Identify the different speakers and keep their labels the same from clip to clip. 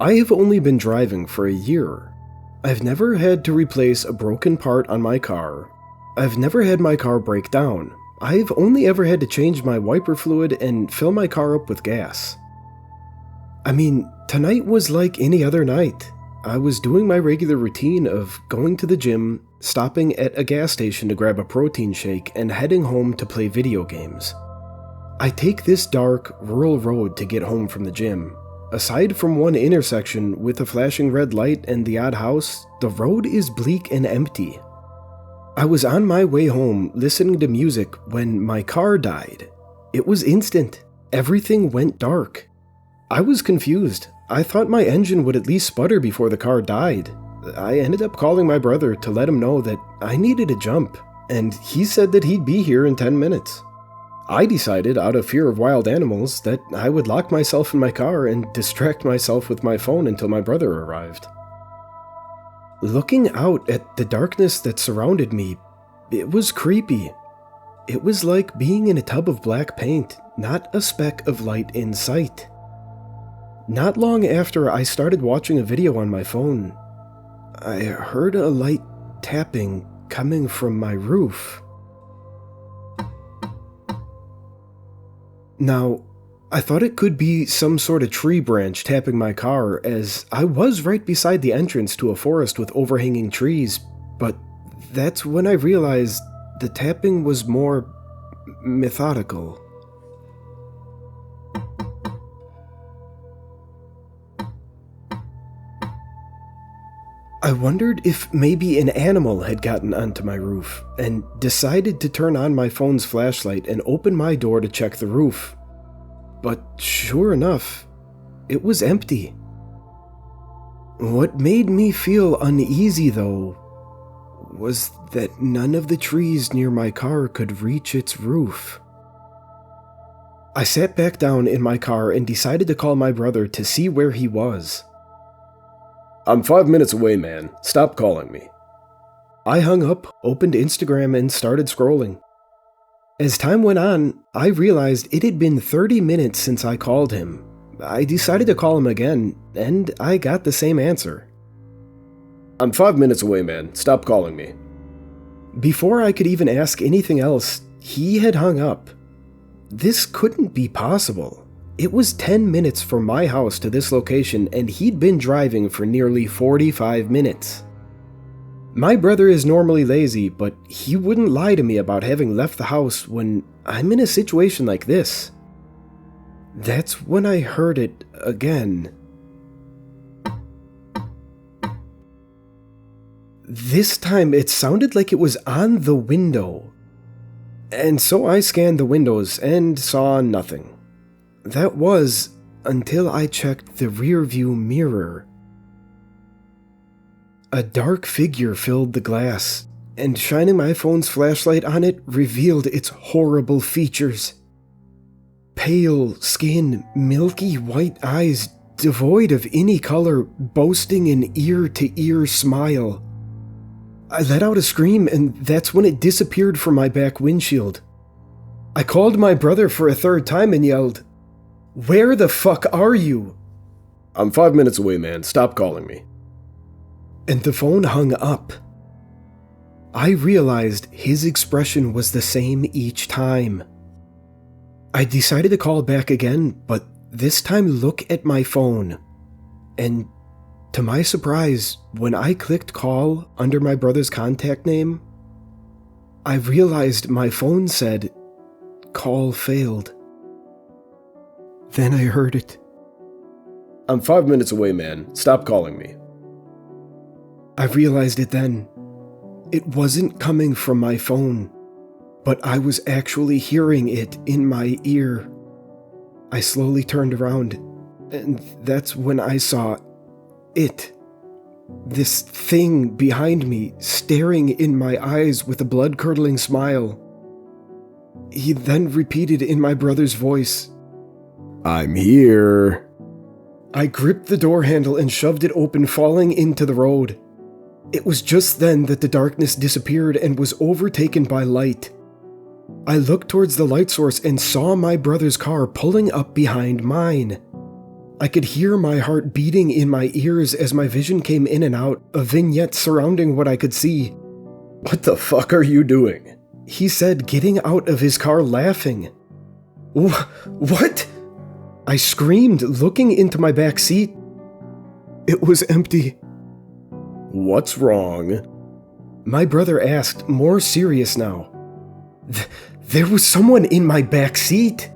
Speaker 1: I have only been driving for a year. I've never had to replace a broken part on my car. I've never had my car break down. I've only ever had to change my wiper fluid and fill my car up with gas. I mean, tonight was like any other night. I was doing my regular routine of going to the gym, stopping at a gas station to grab a protein shake, and heading home to play video games. I take this dark, rural road to get home from the gym. Aside from one intersection with a flashing red light and the odd house, the road is bleak and empty. I was on my way home listening to music when my car died. It was instant. Everything went dark. I was confused. I thought my engine would at least sputter before the car died. I ended up calling my brother to let him know that I needed a jump, and he said that he'd be here in 10 minutes. I decided, out of fear of wild animals, that I would lock myself in my car and distract myself with my phone until my brother arrived. Looking out at the darkness that surrounded me, it was creepy. It was like being in a tub of black paint, not a speck of light in sight. Not long after I started watching a video on my phone, I heard a light tapping coming from my roof. Now, I thought it could be some sort of tree branch tapping my car, as I was right beside the entrance to a forest with overhanging trees, but that's when I realized the tapping was more methodical. I wondered if maybe an animal had gotten onto my roof, and decided to turn on my phone's flashlight and open my door to check the roof. But sure enough, it was empty. What made me feel uneasy, though, was that none of the trees near my car could reach its roof. I sat back down in my car and decided to call my brother to see where he was.
Speaker 2: I'm 5 minutes away, man. Stop calling me.
Speaker 1: I hung up, opened Instagram, and started scrolling. As time went on, I realized it had been 30 minutes since I called him. I decided to call him again, and I got the same answer.
Speaker 2: I'm 5 minutes away, man. Stop calling me.
Speaker 1: Before I could even ask anything else, he had hung up. This couldn't be possible. It was 10 minutes from my house to this location, and he'd been driving for nearly 45 minutes. My brother is normally lazy, but he wouldn't lie to me about having left the house when I'm in a situation like this. That's when I heard it again. This time it sounded like it was on the window. And so I scanned the windows and saw nothing. That was until I checked the rearview mirror. A dark figure filled the glass, and shining my phone's flashlight on it revealed its horrible features. Pale skin, milky white eyes, devoid of any color, boasting an ear-to-ear smile. I let out a scream, and that's when it disappeared from my back windshield. I called my brother for a third time and yelled, "Where the fuck are you?"
Speaker 2: I'm 5 minutes away, man. Stop calling me.
Speaker 1: And the phone hung up. I realized his expression was the same each time. I decided to call back again, but this time look at my phone. And to my surprise, when I clicked call under my brother's contact name, I realized my phone said, "Call failed." Then I heard it.
Speaker 2: I'm 5 minutes away, man. Stop calling me.
Speaker 1: I realized it then. It wasn't coming from my phone, but I was actually hearing it in my ear. I slowly turned around, and that's when I saw it. This thing behind me, staring in my eyes with a blood-curdling smile. He then repeated in my brother's voice,
Speaker 2: I'm here.
Speaker 1: I gripped the door handle and shoved it open, falling into the road. It was just then that the darkness disappeared and was overtaken by light. I looked towards the light source and saw my brother's car pulling up behind mine. I could hear my heart beating in my ears as my vision came in and out, a vignette surrounding what I could see.
Speaker 2: What the fuck are you doing?
Speaker 1: He said, getting out of his car laughing. What? I screamed, looking into my back seat. It was empty.
Speaker 2: What's wrong?
Speaker 1: My brother asked, more serious now. There was someone in my back seat,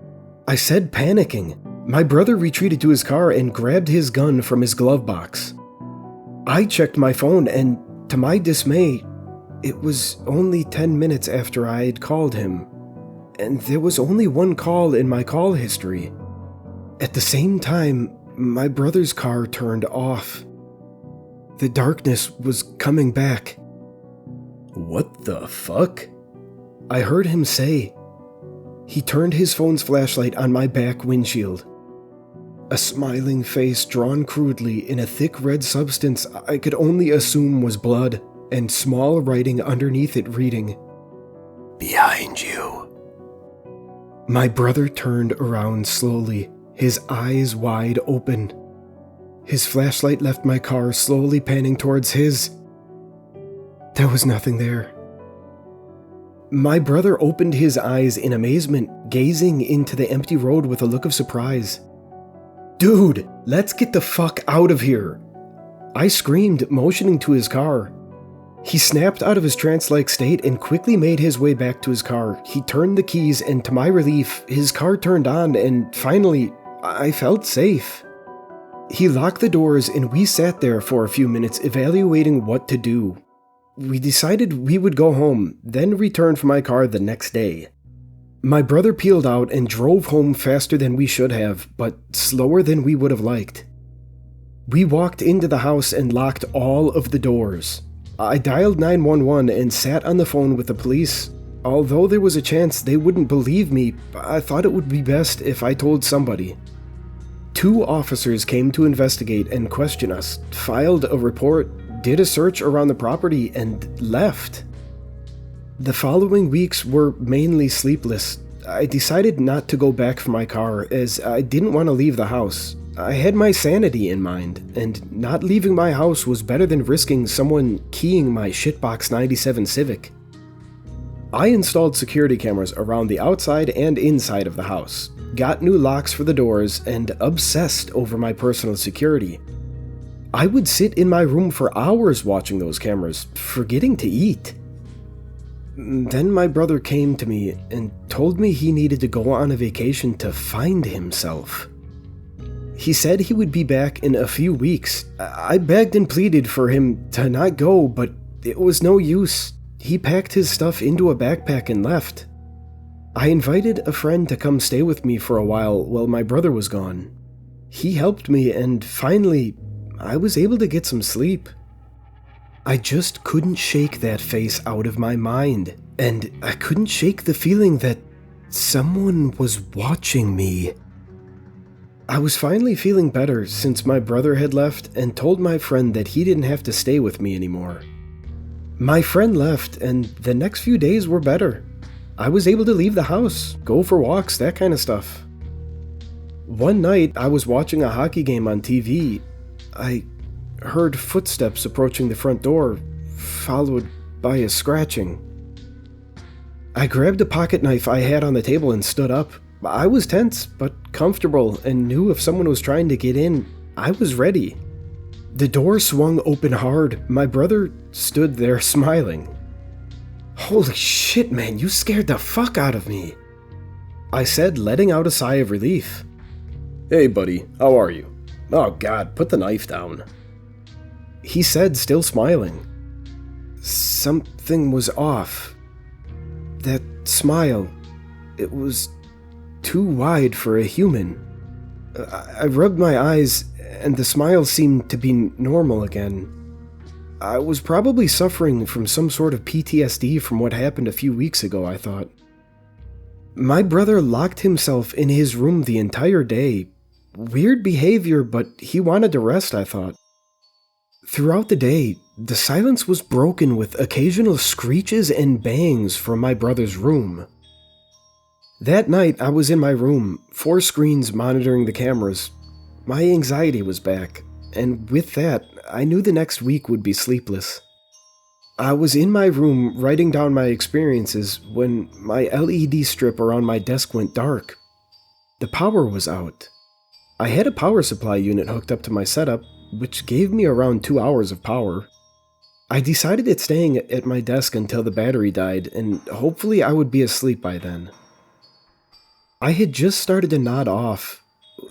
Speaker 1: I said, panicking. My brother retreated to his car and grabbed his gun from his glove box. I checked my phone and, to my dismay, it was only 10 minutes after I had called him, and there was only one call in my call history. At the same time, my brother's car turned off. The darkness was coming back.
Speaker 2: What the fuck?
Speaker 1: I heard him say. He turned his phone's flashlight on my back windshield. A smiling face drawn crudely in a thick red substance I could only assume was blood, and small writing underneath it reading, "Behind you." My brother turned around slowly, his eyes wide open. His flashlight left my car, slowly panning towards his. There was nothing there. My brother opened his eyes in amazement, gazing into the empty road with a look of surprise. "Dude, let's get the fuck out of here!" I screamed, motioning to his car. He snapped out of his trance-like state and quickly made his way back to his car. He turned the keys, and to my relief, his car turned on, and finally, I felt safe. He locked the doors, and we sat there for a few minutes evaluating what to do. We decided we would go home, then return for my car the next day. My brother peeled out and drove home faster than we should have, but slower than we would have liked. We walked into the house and locked all of the doors. I dialed 911 and sat on the phone with the police. Although there was a chance they wouldn't believe me, I thought it would be best if I told somebody. 2 officers came to investigate and question us, filed a report, did a search around the property, and left. The following weeks were mainly sleepless. I decided not to go back for my car as I didn't want to leave the house. I had my sanity in mind, and not leaving my house was better than risking someone keying my shitbox 97 Civic. I installed security cameras around the outside and inside of the house, got new locks for the doors, and obsessed over my personal security. I would sit in my room for hours watching those cameras, forgetting to eat. Then my brother came to me and told me he needed to go on a vacation to find himself. He said he would be back in a few weeks. I begged and pleaded for him to not go, but it was no use. He packed his stuff into a backpack and left. I invited a friend to come stay with me for a while my brother was gone. He helped me, and finally, I was able to get some sleep. I just couldn't shake that face out of my mind, and I couldn't shake the feeling that someone was watching me. I was finally feeling better since my brother had left and told my friend that he didn't have to stay with me anymore. My friend left, and the next few days were better. I was able to leave the house, go for walks, that kind of stuff. One night, I was watching a hockey game on TV. I heard footsteps approaching the front door, followed by a scratching. I grabbed a pocket knife I had on the table and stood up. I was tense, but comfortable, and knew if someone was trying to get in, I was ready. The door swung open hard. My brother stood there smiling. "Holy shit, man, you scared the fuck out of me," I said, letting out a sigh of relief.
Speaker 2: "Hey buddy, how are you? Oh god, put the knife down,"
Speaker 1: he said, still smiling. Something was off. That smile, it was too wide for a human. I rubbed my eyes, and the smile seemed to be normal again. I was probably suffering from some sort of PTSD from what happened a few weeks ago, I thought. My brother locked himself in his room the entire day. Weird behavior, but he wanted to rest, I thought. Throughout the day, the silence was broken with occasional screeches and bangs from my brother's room. That night, I was in my room, 4 screens monitoring the cameras. My anxiety was back, and with that, I knew the next week would be sleepless. I was in my room writing down my experiences when my LED strip around my desk went dark. The power was out. I had a power supply unit hooked up to my setup, which gave me around 2 hours of power. I decided at staying at my desk until the battery died, and hopefully I would be asleep by then. I had just started to nod off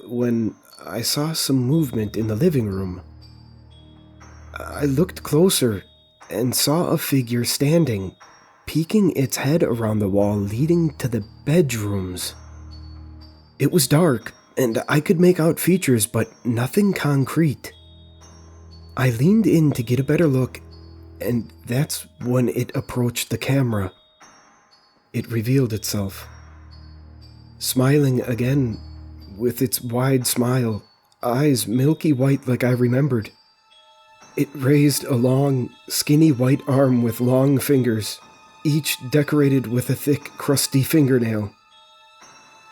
Speaker 1: when I saw some movement in the living room. I looked closer and saw a figure standing, peeking its head around the wall leading to the bedrooms. It was dark, and I could make out features, but nothing concrete. I leaned in to get a better look, and that's when it approached the camera. It revealed itself. Smiling again, with its wide smile, eyes milky white like I remembered. It raised a long, skinny white arm with long fingers, each decorated with a thick, crusty fingernail.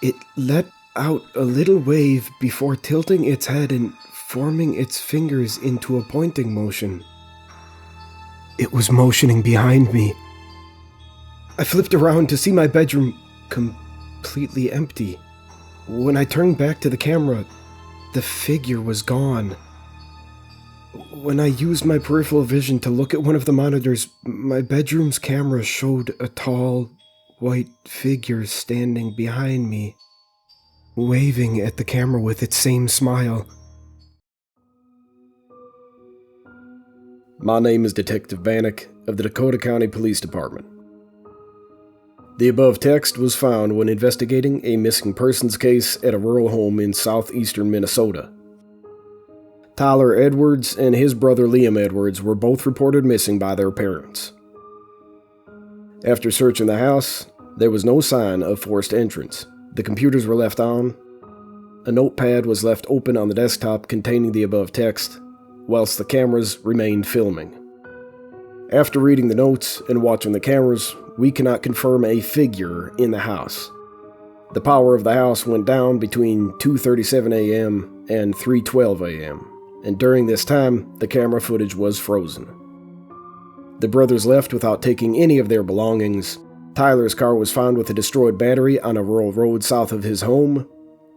Speaker 1: It let out a little wave before tilting its head and forming its fingers into a pointing motion. It was motioning behind me. I flipped around to see my bedroom completely empty. When I turned back to the camera, the figure was gone. When I used my peripheral vision to look at one of the monitors, my bedroom's camera showed a tall, white figure standing behind me, waving at the camera with its same smile.
Speaker 2: My name is Detective Bannock of the Dakota County Police Department. The above text was found when investigating a missing persons case at a rural home in southeastern Minnesota. Tyler Edwards and his brother Liam Edwards were both reported missing by their parents. After searching the house, there was no sign of forced entrance. The computers were left on. A notepad was left open on the desktop containing the above text, whilst the cameras remained filming. After reading the notes and watching the cameras, we cannot confirm a figure in the house. The power of the house went down between 2:37 a.m. and 3:12 a.m., and during this time, the camera footage was frozen. The brothers left without taking any of their belongings. Tyler's car was found with a destroyed battery on a rural road south of his home.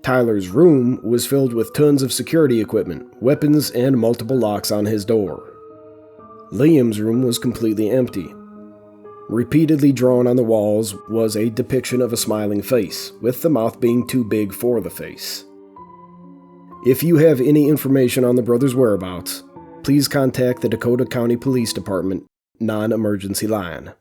Speaker 2: Tyler's room was filled with tons of security equipment, weapons, and multiple locks on his door. Liam's room was completely empty. Repeatedly drawn on the walls was a depiction of a smiling face, with the mouth being too big for the face. If you have any information on the brothers' whereabouts, please contact the Dakota County Police Department non-emergency line.